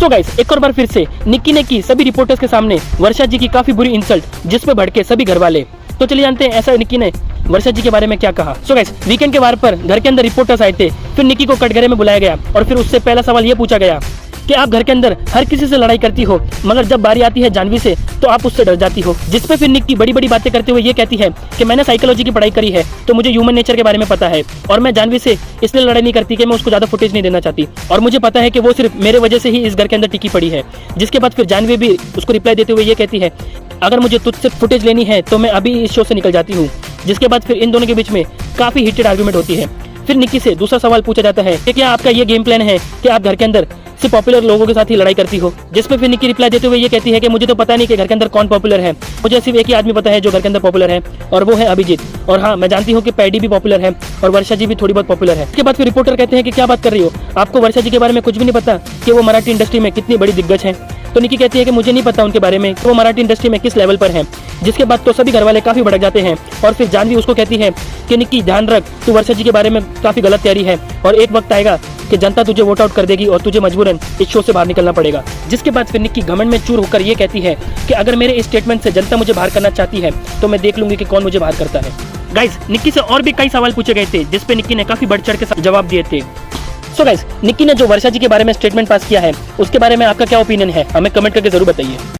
So guys, एक और बार फिर से निक्की ने की सभी रिपोर्टर्स के सामने वर्षा जी की काफी बुरी इंसल्ट, जिस पे भड़के सभी घर वाले। तो चलिए जानते हैं ऐसा निक्की ने वर्षा जी के बारे में क्या कहा। सो गाइस, वीकेंड के वार पर घर के अंदर रिपोर्टर्स आए थे, फिर निक्की को कटघरे में बुलाया गया और फिर उससे पहला सवाल ये पूछा गया कि आप घर के अंदर हर किसी से लड़ाई करती हो, मगर जब बारी आती है जानवी से तो आप उससे डर जाती हो। जिस पे फिर निक्की बड़ी बड़ी बातें करते हुए ये कहती है कि मैंने साइकोलॉजी की पढ़ाई करी है तो मुझे ह्यूमन नेचर के बारे में पता है, और मैं जानवी से इसलिए लड़ाई नहीं करती कि मैं उसको ज्यादा फुटेज नहीं देना चाहती, और मुझे पता है कि वो सिर्फ मेरे वजह से ही इस घर के अंदर टिकी पड़ी है। जिसके बाद फिर जानवी भी उसको रिप्लाई देते हुए ये कहती है, अगर मुझे तुझसे फुटेज लेनी है तो मैं अभी इस शो से निकल जाती हूँ। जिसके बाद फिर इन दोनों के बीच में काफी हीटेड आर्गुमेंट होती है। फिर निक्की से दूसरा सवाल पूछा जाता है कि क्या आपका ये गेम प्लान है कि आप घर के अंदर सिर्फ पॉपुलर लोगों के साथ ही लड़ाई करती हो। जिस पे फिर निक्की रिप्लाई देते हुए ये कहती है कि मुझे तो पता नहीं कि घर के अंदर कौन पॉपुलर है, मुझे सिर्फ एक ही आदमी पता है जो घर के अंदर पॉपुलर है, और वो है अभिजीत। और हाँ, मैं जानती हूँ कि पैडी भी पॉपुलर है और वर्षा जी भी थोड़ी बहुत पॉपुलर है। इसके बाद फिर रिपोर्टर कहते हैं कि क्या बात कर रही हो, आपको वर्षा जी के बारे में कुछ भी नहीं पता कि वो मराठी इंडस्ट्री में कितनी बड़ी दिग्गज है। तो निक्की कहती है कि मुझे नहीं पता उनके बारे में कि वो मराठी इंडस्ट्री में किस लेवल पर है। जिसके बाद तो सभी घर वाले काफी भड़क जाते हैं और फिर जानवी उसको कहती है कि निक्की ध्यान रख, तू वर्षा जी के बारे में काफी गलत तैयारी है और एक वक्त आएगा कि जनता तुझे वोट आउट कर देगी और तुझे मजबूरन इस शो से बाहर निकलना पड़ेगा। जिसके बाद फिर निक्की घमंड में चूर होकर ये कहती है कि अगर मेरे इस स्टेटमेंट से जनता मुझे बाहर करना चाहती है तो मैं देख लूंगी कि कौन मुझे बाहर करता है। गाइस, निक्की से और भी कई सवाल पूछे गए थे जिसपे निक्की ने काफी बढ़ चढ़ के जवाब दिए थे। सो गाइस, निक्की ने जो वर्षा जी के बारे में स्टेटमेंट पास किया है उसके बारे में आपका क्या ओपिनियन है, हमें कमेंट करके जरूर बताइए।